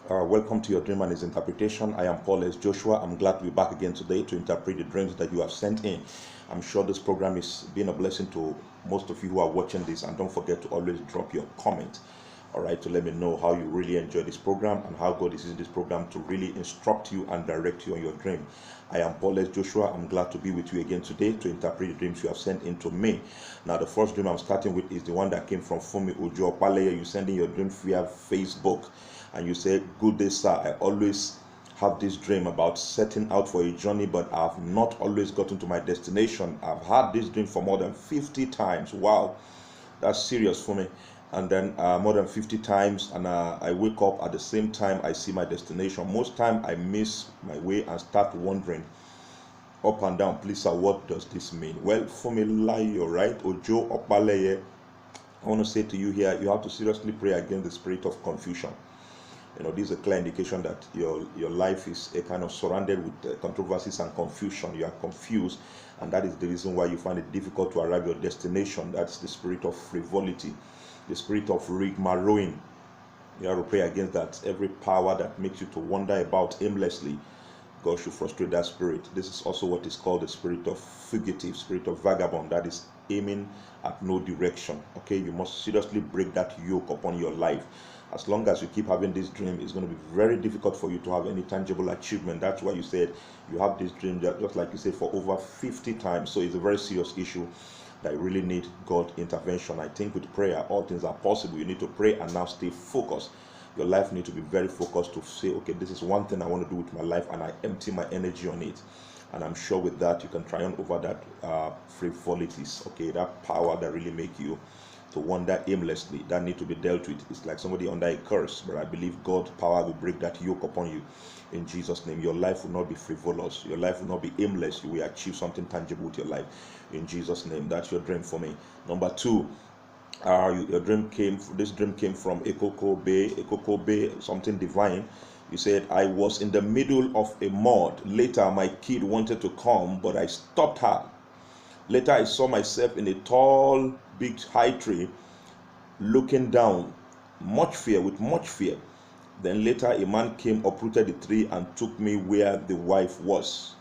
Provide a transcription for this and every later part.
Welcome to your dream and its interpretation. I am Paul S. Joshua. I'm glad to be back again today to interpret the dreams that you have sent in. I'm sure this program is being a blessing to most of you who are watching this, and don't forget to always drop your comment, all right, to let me know how you really enjoy this program and how God is using this program to really instruct you and direct you on your dream. I am Paul S. Joshua. I'm glad to be with you again today to interpret the dreams you have sent in to me. Now, the first dream I'm starting with is the one that came from Fumi Ojo Opaleye. You send in your dream via Facebook. And you say, "Good day, sir. I always have this dream about setting out for a journey, but I've not always gotten to my destination. I've had this dream for more than 50 times. Wow, that's serious for me. And then more than 50 times, and I wake up at the same time I see my destination. Most time I miss my way and start wandering up and down. Please, sir, what does this mean?" Well, for me, lie, right? Ojo Opaleye, I want to say to you here, you have to seriously pray against the spirit of confusion. This is a clear indication that your life is a kind of surrounded with controversies and confusion. You are confused, and that is the reason why you find it difficult to arrive at your destination. That's the spirit of frivolity, the spirit of rigmaroing. You have to pray against that. Every power that makes you to wander about aimlessly, God should frustrate that spirit. This is also what is called the spirit of fugitive, spirit of vagabond, that is aiming at no direction. Okay, you must seriously break that yoke upon your life. As long as you keep having this dream, it's going to be very difficult for you to have any tangible achievement. That's why you said you have this dream, just like you said, for over 50 times. So it's a very serious issue that you really need God intervention. I think with prayer, all things are possible. You need to pray and now stay focused. Your life needs to be very focused to say, okay, this is one thing I want to do with my life, and I empty my energy on it. And I'm sure with that, you can triumph over that frivolities, okay, that power that really make you to wander aimlessly, that need to be dealt with. It's like somebody under a curse, but I believe God's power will break that yoke upon you in Jesus' name. Your life will not be frivolous. Your life will not be aimless. You will achieve something tangible with your life in Jesus' name. That's your dream for me. Number two, your dream came. This dream came from Ekoko Bay, something divine. You said, "I was in the middle of a mud. Later, my kid wanted to come, but I stopped her. Later, I saw myself in a tall, big, high tree, looking down, with much fear. Then later, a man came, uprooted the tree, and took me where the wife was,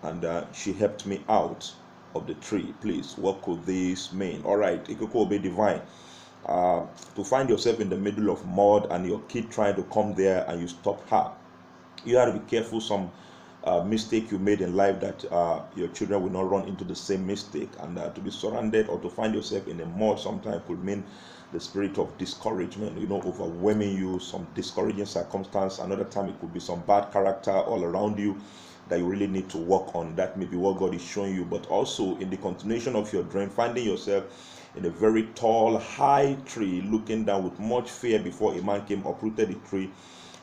and she helped me out of the tree." Please, what could this mean? All right, it could be divine. To find yourself in the middle of mud and your kid trying to come there and you stop her. You have to be careful. Some mistake you made in life, that your children will not run into the same mistake. And to be surrounded or to find yourself in a mud sometimes could mean the spirit of discouragement, overwhelming you, some discouraging circumstance. Another time it could be some bad character all around you that you really need to work on. That may be what God is showing you. But also in the continuation of your dream, finding yourself in a very tall, high tree, looking down with much fear, before a man came, uprooted the tree,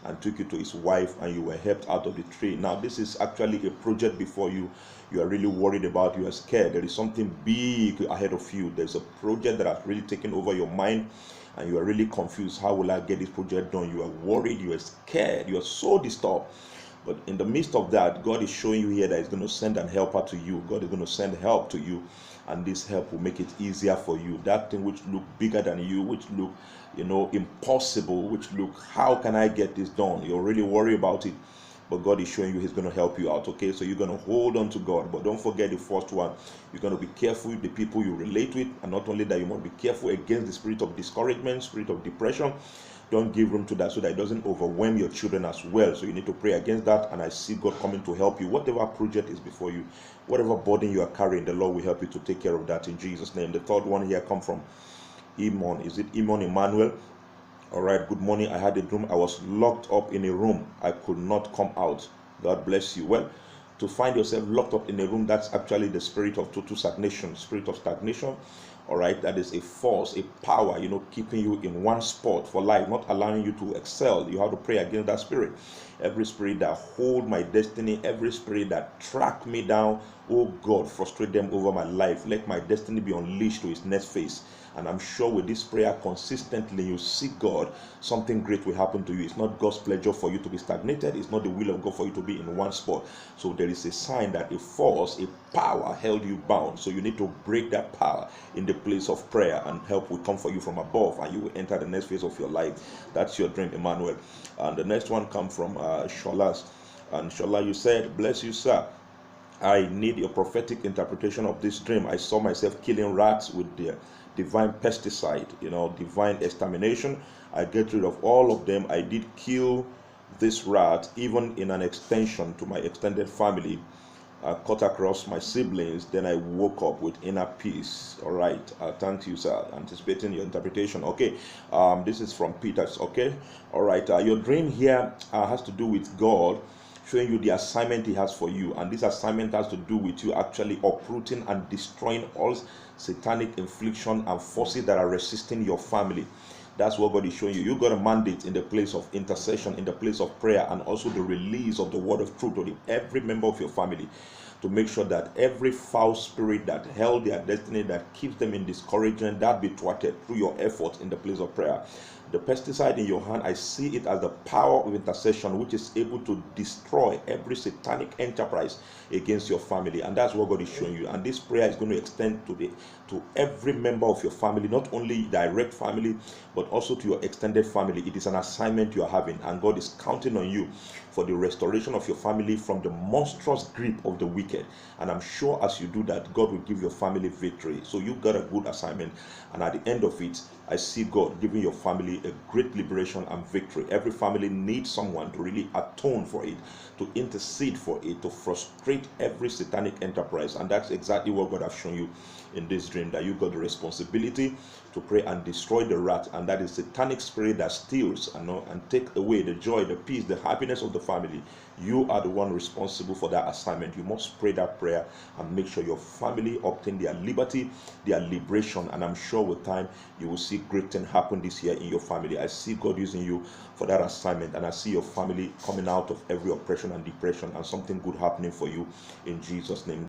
and took you to his wife, and you were helped out of the tree. Now, this is actually a project before you. You are really worried about, you are scared. There is something big ahead of you. There's a project that has really taken over your mind, and you are really confused. How will I get this project done? You are worried, you are scared, you are so disturbed. But in the midst of that, God is showing you here that He's going to send an helper to you. God is going to send help to you, and this help will make it easier for you. That thing which look bigger than you, which look, impossible, which look, how can I get this done? You're really worried about it, but God is showing you He's going to help you out. Okay, so you're going to hold on to God, but don't forget the first one. You're going to be careful with the people you relate with, and not only that, you must be careful against the spirit of discouragement, spirit of depression. Don't give room to that, so that it doesn't overwhelm your children as well. So you need to pray against that, and I see God coming to help you. Whatever project is before you, whatever burden you are carrying, the Lord will help you to take care of that in Jesus' name. The third one here come from Imon. Is it Imon Emmanuel? All right, good morning. I had a dream. I was locked up in a room. I could not come out. God bless you. Well, to find yourself locked up in a room, that's actually the spirit of total stagnation, spirit of stagnation. All right, that is a force, a power, keeping you in one spot for life, not allowing you to excel. You have to pray against that spirit. Every spirit that hold my destiny, every spirit that track me down, oh God, frustrate them over my life. Let my destiny be unleashed to its next phase. And I'm sure with this prayer consistently, you seek God, something great will happen to you. It's not God's pleasure for you to be stagnated. It's not the will of God for you to be in one spot. So there is a sign that a force, a power held you bound. So you need to break that power in the place of prayer, and help will come for you from above, and you will enter the next phase of your life. That's your dream, Emmanuel. And the next one come from Sholas. And Shola, you said, bless you, sir. I need a prophetic interpretation of this dream. I saw myself killing rats with the divine pesticide, divine extermination. I get rid of all of them. I did kill this rat, even in an extension to my extended family. I cut across my siblings. Then I woke up with inner peace. All right. Thank you, sir. Anticipating your interpretation. Okay. This is from Peters. Okay. All right. Your dream here has to do with God showing you the assignment he has for you, and this assignment has to do with you actually uprooting and destroying all satanic infliction and forces that are resisting your family. That's what God is showing you. You got a mandate in the place of intercession, in the place of prayer, and also the release of the word of truth to every member of your family, to make sure that every foul spirit that held their destiny, that keeps them in discouragement, that be thwarted through your efforts in the place of prayer. The pesticide in your hand, I see it as the power of intercession, which is able to destroy every satanic enterprise against your family. And that's what God is showing you. And this prayer is going to extend to every member of your family, not only direct family, but also to your extended family. It is an assignment you are having, and God is counting on you for the restoration of your family from the monstrous grip of the wicked. And I'm sure as you do that, God will give your family victory. So you got a good assignment, and at the end of it, I see God giving your family a great liberation and victory. Every family needs someone to really atone for it, to intercede for it, to frustrate every satanic enterprise. And that's exactly what God has shown you in this dream, that you got the responsibility to pray and destroy the rat, and that is satanic spirit that steals and take away the joy, the peace, the happiness of the family. You are the one responsible for that assignment. You must pray that prayer and make sure your family obtain their liberty, their liberation, and I'm sure with time you will see great things happen this year in your family. I see God using you for that assignment, and I see your family coming out of every oppression and depression, and something good happening for you in Jesus' name.